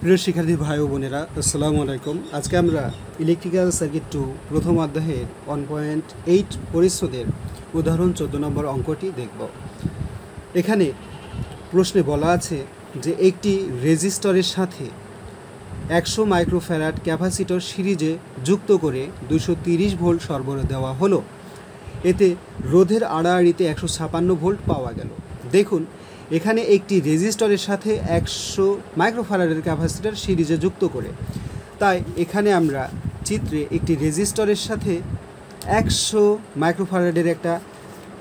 প্রিয় শিক্ষার্থী ভাই ও বোনেরা, আসসালামু আলাইকুম। আজকে আমরা ইলেকট্রিক্যাল সার্কিট 2 প্রথম অধ্যায়ের 1.8 পরিচ্ছদের উদাহরণ 14 নম্বর অঙ্কটি দেখব। এখানে প্রশ্নে বলা আছে যে একটি রেজিস্টরের সাথে 100 মাইক্রোফ্যারাড ক্যাপাসিটর সিরিজে যুক্ত করে 230 ভোল্ট সরবরাহ দেওয়া হলো। এতে রোধের আড়াআড়িতে 156 ভোল্ট পাওয়া গেল। দেখুন, এখানে একটি রেজিস্টরের সাথে 100 মাইক্রোফ্যারাডের ক্যাপাসিটর সিরিজে যুক্ত করে, তাই এখানে আমরা চিত্রে একটি রেজিস্টরের সাথে 100 মাইক্রোফ্যারাডের একটা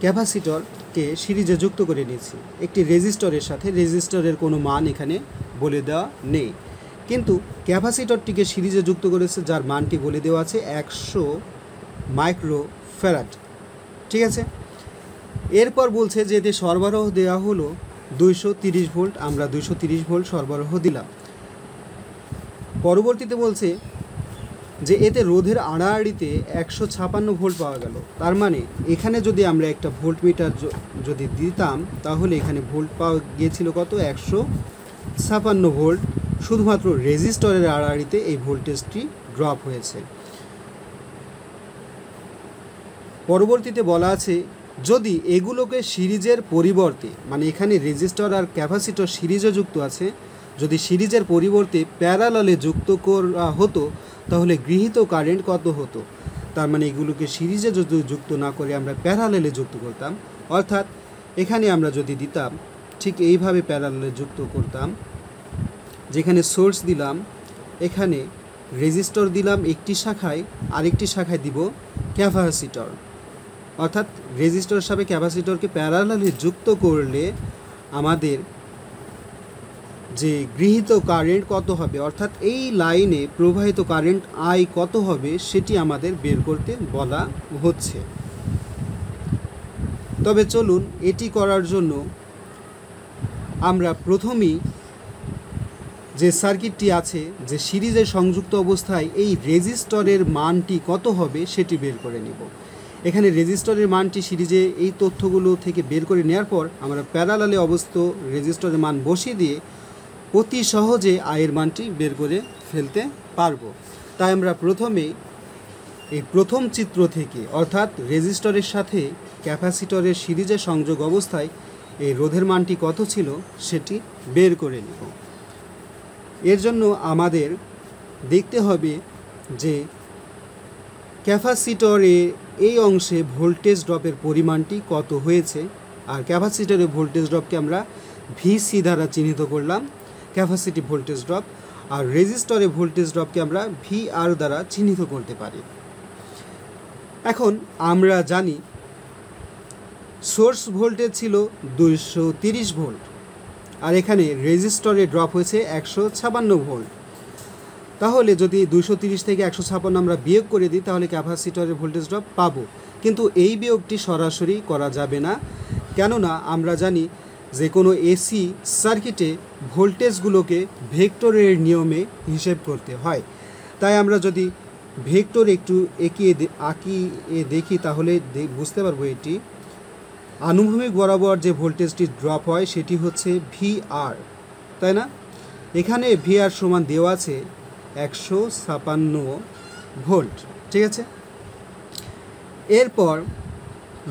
ক্যাপাসিটরকে সিরিজে যুক্ত করে নিয়েছি। একটি রেজিস্টরের সাথে, রেজিস্টরের কোনো মান এখানে বলে দেওয়া নেই, কিন্তু ক্যাপাসিটরটিকে সিরিজে যুক্ত করেছে যার মানটি বলে দেওয়া আছে 100 মাইক্রোফ্যারাড। ঠিক আছে, এরপর বলছে যে এতে সরবরাহ দেওয়া হলো 230 ভোল্ট। আমরা 230 ভোল্ট সরবরাহ দিলাম। পরবর্তীতে বলছে যে এতে রোধের আড়াআড়িতে 156 ভোল্ট পাওয়া গেল। তার মানে এখানে যদি আমরা একটা ভোল্টমিটার যদি দিতাম, তাহলে এখানে ভোল্ট পাওয়া গিয়েছিল কত? 156 ভোল্ট। শুধুমাত্র রেজিস্টরের আড়াআড়িতে এই ভোল্টেজটি ড্রপ হয়েছে। পরবর্তীতে বলা আছে যদি এগুলোকে সিরিজের পরিবর্তে, মানে এখানে রেজিস্টর আর ক্যাপাসিটর সিরিজে যুক্ত আছে, যদি সিরিজের পরিবর্তে প্যারালালে যুক্ত করা হতো তাহলে গৃহীত কারেন্ট কত হতো? তার মানে এগুলোকে সিরিজে যদি যুক্ত না করে আমরা প্যারালালে যুক্ত করতাম, অর্থাৎ এখানে আমরা যদি দিতাম ঠিক এইভাবে প্যারালালে যুক্ত করতাম, যেখানে সোর্স দিলাম, এখানে রেজিস্টর দিলাম একটি শাখায়, আরেকটি শাখায় দিব ক্যাপাসিটর, অর্থাৎ রেজিস্টরের সাথে ক্যাপাসিটরকে প্যারালালে যুক্ত করলে আমাদের যে গৃহীত কারেন্ট কত হবে, অর্থাৎ এই লাইনে প্রবাহিত কারেন্ট আই কত হবে, সেটি আমাদের বের করতে বলা হচ্ছে। তবে চলুন এটি করার জন্য আমরা প্রথমেই যে সার্কিটটি আছে, যে সিরিজে সংযুক্ত অবস্থায় এই রেজিস্টরের মানটি কত হবে সেটি বের করে নিব। এখানে রেজিস্টরের মানটি সিরিজে এই তথ্যগুলো থেকে বের করে নেওয়ার পর আমরা প্যারালালে অবস্থিত রেজিস্টরের মান বসিয়ে দিয়ে অতি সহজে আয়ের মানটি বের করে ফেলতে পারবো। তাই আমরা প্রথমে এই প্রথম চিত্র থেকে, অর্থাৎ রেজিস্টরের সাথে ক্যাপাসিটরের সিরিজে সংযোগ অবস্থায় এই রোধের মানটি কত ছিল সেটি বের করে নেব। এর জন্য আমাদের দেখতে হবে যে ক্যাপাসিটরে এই অংশে ভোল্টেজ ড্রপের পরিমাণটি কত হয়েছে, আর ক্যাপাসিটরের ভোল্টেজ ড্রপকে আমরা ভিসি দ্বারা চিহ্নিত করলাম, ক্যাপাসিটিভ ভোল্টেজ ড্রপ, আর রেজিস্টরে ভোল্টেজ ড্রপকে আমরা ভিআর দ্বারা চিহ্নিত করতে পারি। এখন আমরা জানি সোর্স ভোল্টেজ ছিল 230 ভোল্ট, আর এখানে রেজিস্টরে ড্রপ হয়েছে 156 ভোল্ট। তাহলে যদি 230 থেকে 156 আমরা বিয়োগ করে দিই তাহলে ক্যাপাসিটরের ভোল্টেজ ড্রপ পাবো, কিন্তু এই বিয়োগটি সরাসরি করা যাবে না, কেননা আমরা জানি যে কোনো এসি সার্কিটে ভোল্টেজগুলোকে ভেক্টরের নিয়মে হিসেব করতে হয়। তাই আমরা যদি ভেক্টর একটু আঁকিয়ে দেখি তাহলে বুঝতে পারবো এটি আনুভূমিক বরাবর যে ভোল্টেজটি ড্রপ হয় সেটি হচ্ছে ভিআর, তাই না? এখানে ভিআর সমান দেওয়া আছে 156 ভোল্ট। ঠিক আছে, এরপর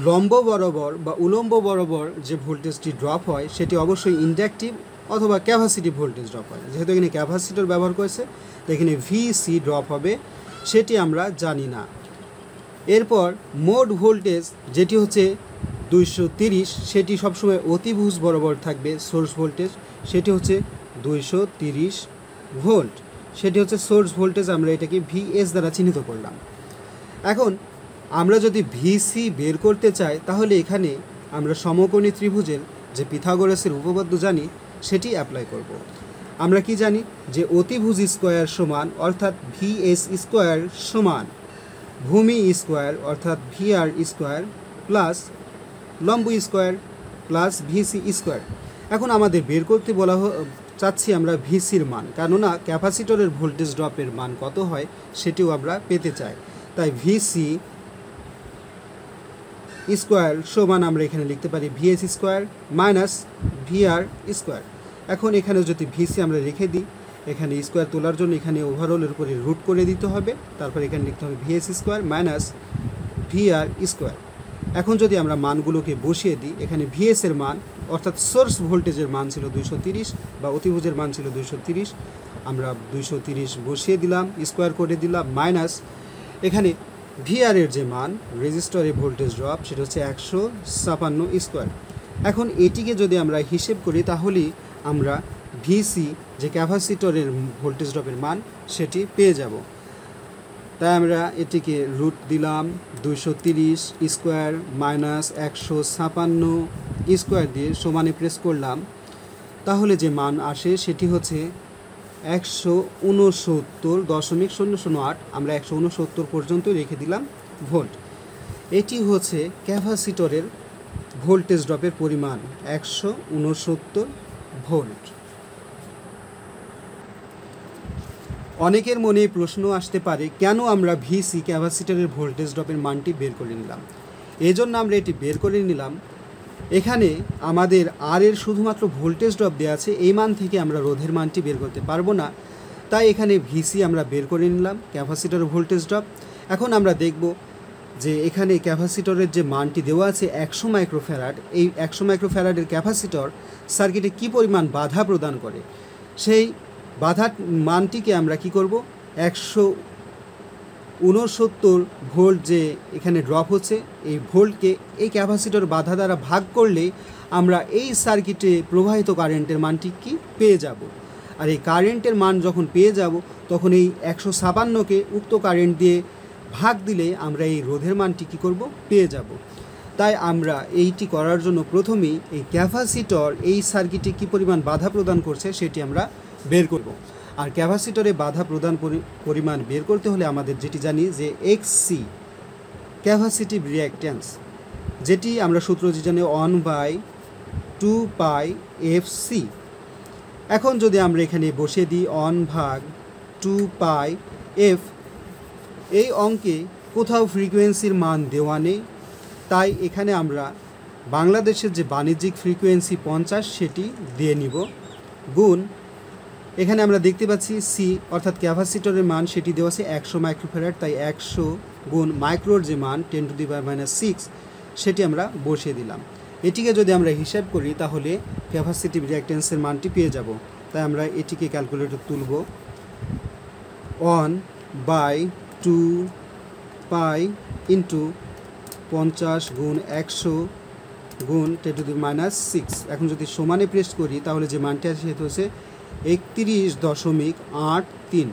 লম্ব বরাবর বা উলম্ব বরাবর যে ভোল্টেজটি ড্রপ হয় সেটি অবশ্যই ইন্ডাকটিভ অথবা ক্যাপাসিটিভ ভোল্টেজ ড্রপ হয়। যেহেতু এখানে ক্যাপাসিটর ব্যবহার করেছে তো এখানে ভিসি ড্রপ হবে, সেটি আমরা জানি না। এরপর মোড ভোল্টেজ যেটি হচ্ছে 230, সেটি সবসময় অতিভুজ বরাবর থাকবে। সোর্স ভোল্টেজ সেটি হচ্ছে 230 ভোল্ট, সেটি হচ্ছে সোর্স ভোল্টেজ, আমরা এটাকে ভিএস দ্বারা চিহ্নিত করলাম। এখন আমরা যদি ভিসি বের করতে চাই তাহলে এখানে আমরা সমকোণী ত্রিভুজের যে পিথাগোরাসের উপপাদ্য জানি সেটি অ্যাপ্লাই করব। আমরা কি জানি যে অতিভুজ স্কোয়ার সমান, অর্থাৎ ভিএস স্কোয়ার সমান ভূমি স্কোয়ার অর্থাৎ ভিআর স্কোয়ার প্লাস লম্ব স্কোয়ার প্লাস ভিসি স্কোয়ার। এখন আমাদের বের করতে বলা চাচ্ছি আমরা ভিসির মান, কেননা ক্যাপাসিটরের ভোল্টেজ ড্রপের মান কত হয় সেটিও আমরা পেতে চাই। তাই ভিসি স্কোয়ার সমান আমরা এখানে লিখতে পারি VS square minus VR square. এখন এখানে যদি ভিসি আমরা রেখে দিই, এখানে স্কোয়ার তোলার জন্য এখানে ওভারঅলের উপরে রুট করে দিতে হবে, তারপর এখানে লিখতে হবে VS square minus VR square. এখন যদি আমরা মানগুলোকে বসিয়ে দিই, এখানে ভিএস এর মান অর্থাৎ সোর্স ভোল্টেজের মান ছিল 230 বা অতিভুজের মান ছিল 230, আমরা 230 বসিয়ে দিলাম, স্কোয়ার করে দিলাম, মাইনাস এখানে ভিআর এর যে মান রেজিস্টরের ভোল্টেজ ড্রপ সেটা হচ্ছে 156 স্কোয়ার। এখন এটিকে যদি আমরা হিসেব করি তাহলে আমরা ভিসি যে ক্যাপাসিটরের ভোল্টেজ ড্রপের মান সেটি পেয়ে যাব। তাই আমরা এটিকে রুট দিলাম 230 স্কোয়ার মাইনাস 156 স্কোয়ার দিয়ে সমানে প্রেস করলাম, তাহলে যে মান আসে সেটি হচ্ছে 169.008। আমরা 169 পর্যন্ত রেখে দিলাম ভোল্ট। এটি হচ্ছে ক্যাপাসিটরের ভোল্টেজ ড্রপের পরিমাণ 169 ভোল্ট। অনেকের মনে প্রশ্ন আসতে পারে কেন আমরা ভিসি ক্যাপাসিটরের ভোল্টেজ ড্রপের মানটি বের করে নিলাম। এই জন্য আমরা এটি বের করে নিলাম, এখানে আমাদের আর এর শুধুমাত্র ভোল্টেজ ড্রপ দেওয়া আছে, এই মান থেকে আমরা রোধের মানটি বের করতে পারবো না, তাই এখানে ভিসি আমরা বের করে নিলাম ক্যাপাসিটরের ভোল্টেজ ড্রপ। এখন আমরা দেখব যে এখানে ক্যাপাসিটরের যে মানটি দেওয়া আছে 100 মাইক্রোফ্যারাড, এই 100 মাইক্রোফ্যারাডের ক্যাপাসিটর সার্কিটে কি পরিমাণ বাধা প্রদান করে, সেই বাধার মানটিকে আমরা কি করব 169 ভোল্ট যে এখানে ড্রপ হচ্ছে এই ভোল্টকে এই ক্যাপাসিটর বাধা দ্বারা ভাগ করলে আমরা এই সার্কিটে প্রবাহিত কারেন্টের মানটি কি পেয়ে যাব। আর এই কারেন্টের মান যখন পেয়ে যাব তখন এই 156কে উক্ত কারেন্ট দিয়ে ভাগ দিলে আমরা এই রোধের মানটি কী করব পেয়ে যাব। তাই আমরা এইটি করার জন্য প্রথমেই এই ক্যাপাসিটর এই সার্কিটে কী পরিমাণ বাধা প্রদান করছে সেটি আমরা বের করব। আর ক্যাপাসিটরে বাধা প্রদান পরিমাণ বের করতে হলে আমাদের যেটি জানি যে এক্সসি ক্যাপাসিটিভ রিঅ্যাক্ট্যান্স, যেটি আমরা সূত্র জানি 1/2πfc। এখন যদি আমরা এখানে বসিয়ে দিই 1/2πf, এই অঙ্কে কোথাও ফ্রিকোয়েন্সির মান দেওয়া নেই, তাই এখানে আমরা বাংলাদেশের যে বাণিজ্যিক ফ্রিকোয়েন্সি 50 সেটি দিয়ে নিব, গুণ এখানে আমরা দেখতে পাচ্ছি সি অর্থাৎ ক্যাপাসিটরের মান সেটি দেওয়া আছে 100 মাইক্রোফ্যারাড, তাই 100 গুণ মাইক্রোর যে মান 10⁻⁻6 সেটি আমরা বসিয়ে দিলাম। এটিকে যদি আমরা হিসাব করি তাহলে ক্যাপাসিটিভ রিঅ্যাক্ট্যান্সের মানটি পেয়ে যাব। তাই আমরা এটিকে ক্যালকুলেটর তুলব, 1/2π ইন্টু 50 গুণ 100 গুণ 10⁻⁻6। এখন যদি সমানে প্রেস করি তাহলে যে মানটি আছে সেটা হচ্ছে 31.83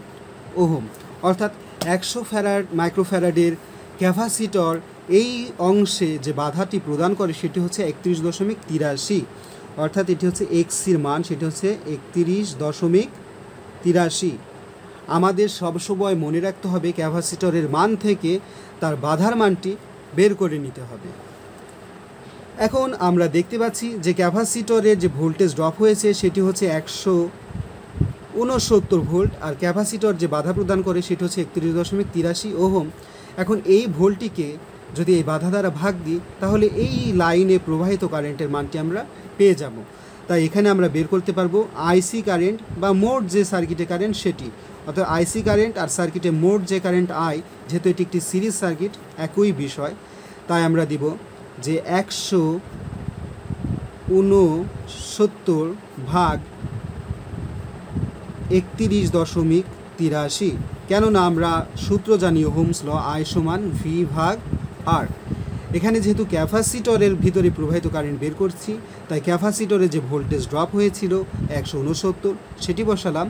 ওহম, অর্থাৎ 100 মাইক্রোফ্যারাডের ক্যাপাসিটর এই অংশে যে বাধাটি প্রদান করে সেটি হচ্ছে 31.83, অর্থাৎ এটি হচ্ছে এক্সির মান, সেটি হচ্ছে 31.83। আমাদের সবসময় মনে রাখতে হবে ক্যাপাসিটরের মান থেকে তার বাধার মানটি বের করে নিতে হবে। এখন আমরা দেখতে পাচ্ছি যে ক্যাপাসিটরের যে ভোল্টেজ ড্রপ হয়েছে সেটি হচ্ছে 169 ভোল্ট, আর ক্যাপাসিটর যে বাধা প্রদান করে সেটি হচ্ছে 31.83 ওহম। এখন এই ভোল্টটিকে যদি এই বাধা দ্বারা ভাগ দিই তাহলে এই লাইনে প্রবাহিত কারেন্টের মানটি আমরা পেয়ে যাব। তাই এখানে আমরা বের করতে পারবো আইসি কারেন্ট বা মোট যে সার্কিটে কারেন্ট সেটি, অর্থাৎ আইসি কারেন্ট আর সার্কিটে মোট যে কারেন্ট আই, যেহেতু এটি একটি সিরিজ সার্কিট একই বিষয়, তাই আমরা দিব যে 169 ভাগ 31.83, কেননা আমরা সূত্র জানি ওহমস ল, আই সমান ভি ভাগ আর। এখানে যেহেতু ক্যাপাসিটরের ভিতরে প্রবাহিত কারেন্ট বের করছি তাই ক্যাপাসিটরে যে ভোল্টেজ ড্রপ হয়েছিল 169 সেটি বসালাম,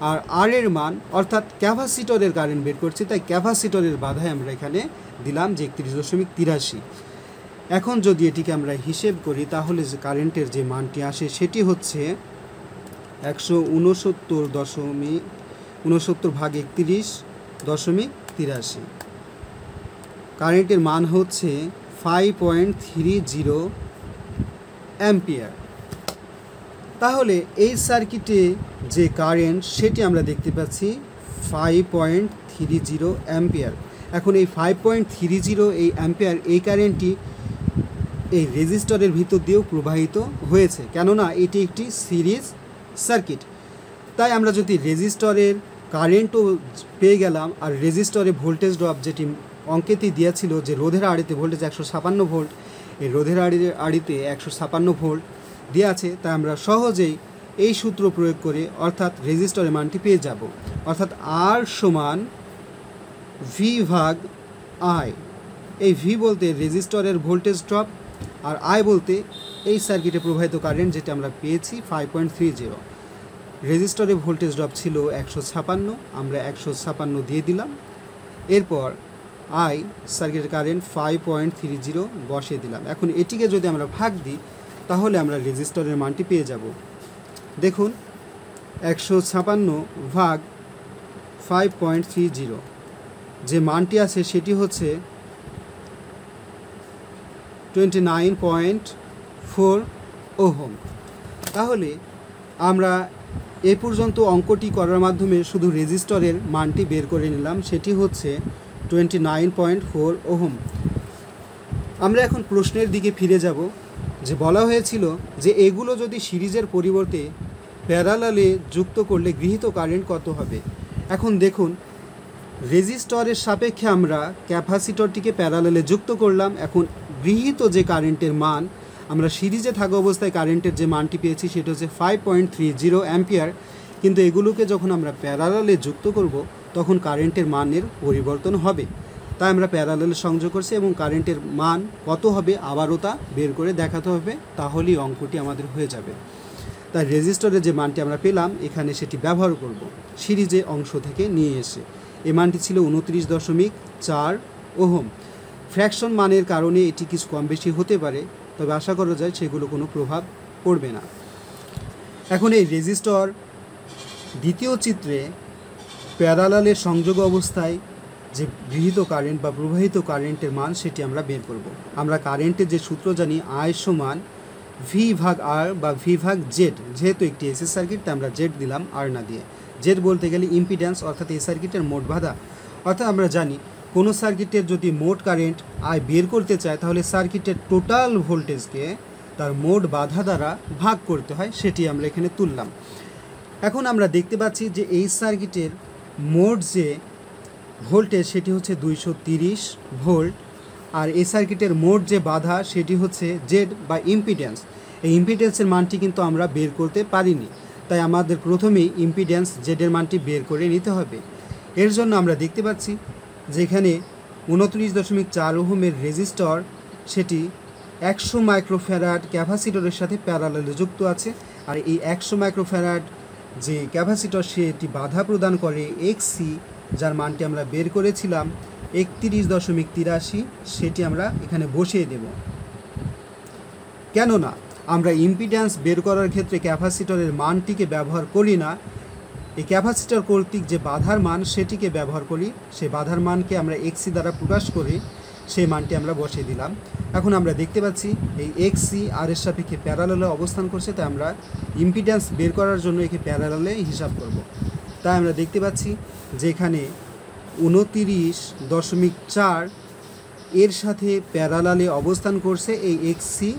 আর আর এর মান অর্থাৎ ক্যাপাসিটরের কারেন্ট বের করছি তাই ক্যাপাসিটরের বাধায় আমরা এখানে দিলাম যে 31.83। এখন যদি এটিকে আমরা হিসেব করি তাহলে যে কারেন্টের যে মানটি আসে সেটি হচ্ছে 169 ভাগ 31.83। কারেন্টের মান হচ্ছে 5.30 অ্যাম্পিয়ার। তাহলে এই সার্কিটে যে কারেন্ট সেটি আমরা দেখতে পাচ্ছি 5.30 অ্যাম্পিয়ার। এখন এই 5.30 এই অ্যাম্পিয়ার এই কারেন্টটি এই রেজিস্টরের ভিতর দিয়েও প্রবাহিত হয়েছে, কেননা এটি একটি সিরিজ সার্কিট। তাই আমরা যদি রেজিস্টরের কারেন্টও পেয়ে গেলাম আর রেজিস্টরে ভোল্টেজ ড্রপ যেটি অঙ্কেতেই দিয়েছিল যে রোধের আড়িতে ভোল্টেজ 156 ভোল্ট, এই রোধের আড়িতে 156 ভোল্ট দেওয়া আছে, তাই আমরা সহজেই এই সূত্র প্রয়োগ করে অর্থাৎ রেজিস্টরের মানটি পেয়ে যাব। অর্থাৎ আর সমান ভি ভাগ আই। এই ভি বলতে রেজিস্টরের ভোল্টেজ ড্রপ আর আই বলতে এই সার্কিটে প্রবাহিত কারেন্ট যেটা আমরা পেয়েছি 5.30। রেজিস্টরে ভোল্টেজ ড্রপ ছিল 156, আমরা 156 দিয়ে দিলাম। এরপর আই সার্কিটের কারেন্ট 5.30 বসিয়ে দিলাম। এখন এটিকে যদি আমরা ভাগ দিই তাহলে আমরা রেজিস্টরের মানটি পেয়ে যাব। দেখুন 156 ভাগ 5.30, যে মানটি আছে সেটি হচ্ছে 29.4 ওহম। তাহলে আমরা এ পর্যন্ত অঙ্কটি করার মাধ্যমে শুধু রেজিস্টরের মানটি বের করে নিলাম, সেটি হচ্ছে 29.4 ওহম। আমরা এখন প্রশ্নের দিকে ফিরে যাব, যে বলা হয়েছিল যে এগুলো যদি সিরিজের পরিবর্তে প্যারালালে যুক্ত করলে গৃহীত কারেন্ট কত হবে। এখন দেখুন রেজিস্টরের সাপেক্ষে আমরা ক্যাপাসিটরটিকে প্যারালালে যুক্ত করলাম। এখন গৃহীত যে কারেন্টের মান, আমরা সিরিজে থাকা অবস্থায় কারেন্টের যে মানটি পেয়েছি সেটা হচ্ছে 5.30 অ্যাম্পিয়ার, কিন্তু এগুলোকে যখন আমরা প্যারালালে যুক্ত করব তখন কারেন্টের মানের পরিবর্তন হবে। তাই আমরা প্যারালালে সংযোগ করছি এবং কারেন্টের মান কত হবে আবারও তা বের করে দেখাতে হবে, তাহলেই অঙ্কটি আমাদের হয়ে যাবে। তাই রেজিস্টরের যে মানটি আমরা পেলাম এখানে সেটি ব্যবহার করব সিরিজে অংশ থেকে নিয়ে এসে। এই মানটি ছিল 29.4 ওহম। ফ্র্যাকশন মানের কারণে এটি কিছু কম বেশি হতে পারে, তবে আশা করা যায় সেগুলো কোনো প্রভাব পড়বে না। এখন এই রেজিস্টর দ্বিতীয় চিত্রে প্যারালালে সংযোগ অবস্থায় যে গৃহীত কারেন্ট বা প্রবাহিত কারেন্টের মান সেটি আমরা বের করব। আমরা কারেন্টের যে সূত্র জানি আই সমান ভি ভাগ আর বা ভি ভাগ জেড, যেহেতু একটি এসি সার্কিট তাই আমরা জেড দিলাম আর না দিয়ে। জেড বলতে গেলে ইম্পিডেন্স অর্থাৎ এই সার্কিটের মোট বাধা। অর্থাৎ আমরা জানি কোনো সার্কিটের যদি মোট কারেন্ট আই বের করতে চায় তাহলে সার্কিটের টোটাল ভোল্টেজকে তার মোট বাধা দ্বারা ভাগ করতে হয়, সেটি আমরা এখানে তুললাম। এখন আমরা দেখতে পাচ্ছি যে এই সার্কিটের মোট যে ভোল্টেজ সেটি হচ্ছে 230 ভোল্ট, আর এই সার্কিটের মোট যে বাধা সেটি হচ্ছে জেড বা ইম্পিডেন্স। এই ইম্পিডেন্সের মানটি কিন্তু আমরা বের করতে পারিনি, তাই আমাদের প্রথমেই ইম্পিডেন্স জেডের মানটি বের করে নিতে হবে। এর জন্য আমরা দেখতে পাচ্ছি যেখানে 29.4 ওহমের রেজিস্টর সেটি 100 মাইক্রোফ্যারাড ক্যাপাসিটরের সাথে প্যারালালে যুক্ত আছে, আর এই 100 মাইক্রোফ্যারাড যে ক্যাপাসিটর সেটি বাধা প্রদান করে এক্সসি, যার মানটি আমরা বের করেছিলাম 31.83, সেটি আমরা এখানে বসিয়ে দেব। কেননা আমরা ইম্পিডেন্স বের করার ক্ষেত্রে ক্যাপাসিটরের মানটিকে ব্যবহার করি না, এই ক্যাপাসিটর কর্তৃক যে বাধার মান সেটিকে ব্যবহার করি। সেই বাধার মানকে আমরা এক্সসি দ্বারা প্রকাশ করে সেই মানটি আমরা বসিয়ে দিলাম। এখন আমরা দেখতে পাচ্ছি এই এক্সসি আর এর সাপেক্ষে প্যারালালে অবস্থান করছে, তাই আমরা ইম্পিডেন্স বের করার জন্য একে প্যারালালে হিসাব করব। তাই আমরা দেখতে পাচ্ছি যে এখানে 29.4 এর সাথে প্যারালালে অবস্থান করছে এই এক্সসি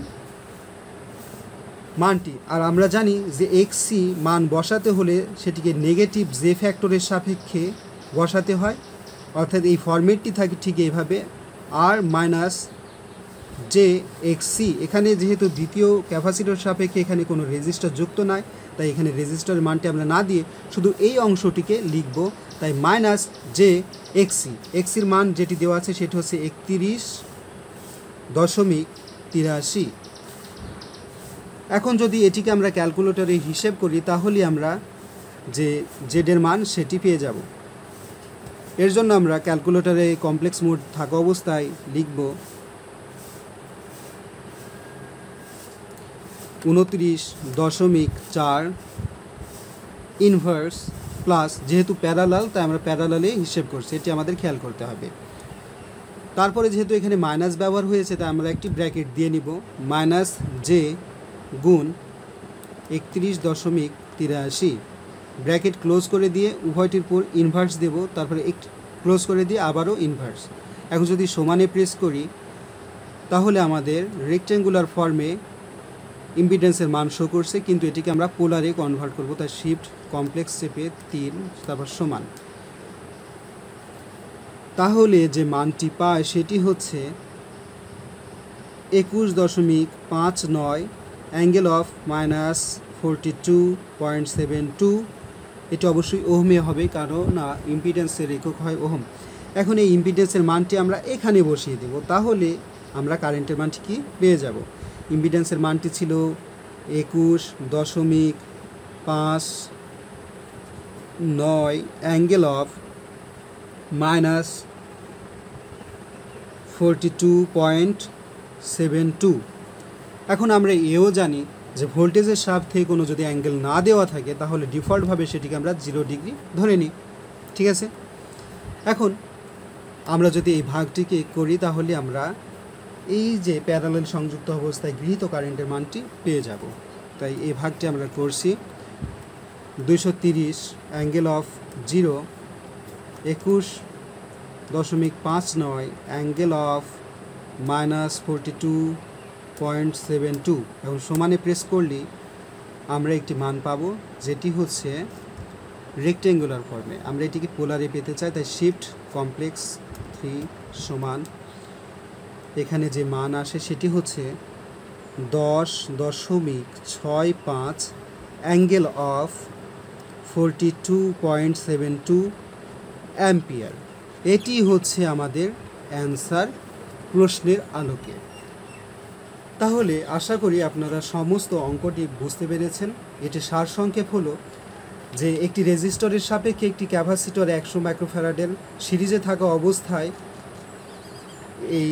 মানটি। আর আমরা জানি যে এক্সসি মান বসাতে হলে সেটিকে নেগেটিভ জে ফ্যাক্টরের সাপেক্ষে বসাতে হয়, অর্থাৎ এই ফরম্যাটটি থাকে ঠিক এইভাবে আর মাইনাস জে এক্সসি। এখানে যেহেতু দ্বিতীয় ক্যাপাসিটর সাপেক্ষে এখানে কোনো রেজিস্টার যুক্ত নয়, তাই এখানে রেজিস্টারের মানটি আমরা না দিয়ে শুধু এই অংশটিকে লিখব, তাই মাইনাস জে এক্সসি। এক্সির মান যেটি দেওয়া আছে সেটি হচ্ছে 31.83। এখন যদি এটিকে আমরা ক্যালকুলেটরে হিসেব করি তাহলে আমরা যে জেডের মান সেটি পেয়ে যাব। এর জন্য আমরা ক্যালকুলেটরে কমপ্লেক্স মোড থাকা অবস্থায় লিখব 29.4 ইনভার্স প্লাস, যেহেতু প্যারালাল তাই আমরা প্যারালালে হিসেব করছি, এটি আমাদের খেয়াল করতে হবে। তারপরে যেহেতু এখানে মাইনাস ব্যবহার হয়েছে তাই আমরা একটি ব্র্যাকেট দিয়ে নিব, মাইনাস জে গুণ 31.83, ব্র্যাকেট ক্লোজ করে দিয়ে উভয়টির পর ইনভার্স দেব, তারপরে একটু ক্লোজ করে দিয়ে আবারও ইনভার্স। এখন যদি সমানে প্রেস করি তাহলে আমাদের রেক্ট্যাঙ্গুলার ফর্মে ইম্পিডেন্সের মান শো করছে, কিন্তু এটিকে আমরা পোলারে কনভার্ট করব, তাই শিফট কমপ্লেক্স চেপে 3 তারপর সমান। তাহলে যে মানটি পায় সেটি হচ্ছে 21.59 অ্যাঙ্গেল অফ -42.72। এটি অবশ্যই ওহমে হবে, কারণ না ইম্পিডেন্সের একক হয় ওহম। এখন এই ইম্পিডেন্সের মানটি আমরা এখানে বসিয়ে দেব, তাহলে আমরা কারেন্টের মানটি কি পেয়ে যাব। ইম্পিডেন্সের মানটি ছিল 21.59 অ্যাঙ্গেল অফ -42.72। এখন আমরা এও জানি যে ভোল্টেজের সাথে কোনো যদি অ্যাঙ্গেল না দেওয়া থাকে তাহলে ডিফল্টভাবে সেটিকে আমরা 0 ডিগ্রি ধরে নিই, ঠিক আছে। এখন আমরা যদি এই ভাগটিকে করি তাহলে আমরা এই যে প্যারালাল সংযুক্ত অবস্থায় গৃহীত কারেন্টের মানটি পেয়ে যাব। তাই এই ভাগটি আমরা করছি 230 অ্যাঙ্গেল অফ 0 21.59 অ্যাঙ্গেল অফ -42.72। এখন সমানে প্রেস করলে আমরা একটি মান পাবো, যেটি হচ্ছে রেক্টেঙ্গুলার ফর্মে। আমরা এটিকে পোলারে পেতে চাই, তাই শিফট কমপ্লেক্স 3 সমান এখানে যে মান আসে সেটি হচ্ছে 10.65 অ্যাঙ্গেল অফ 42.72 অ্যাম্পিয়ার। এটি হচ্ছে আমাদের অ্যান্সার প্রশ্নের আলোকে। তাহলে আশা করি আপনারা সমস্ত অঙ্কটি বুঝতে পেরেছেন। এটি সারসংক্ষেপ হলো যে একটি রেজিস্টরের সাপেক্ষে একটি ক্যাপাসিটর 100 মাইক্রোফ্যারাডের সিরিজে থাকা অবস্থায় এই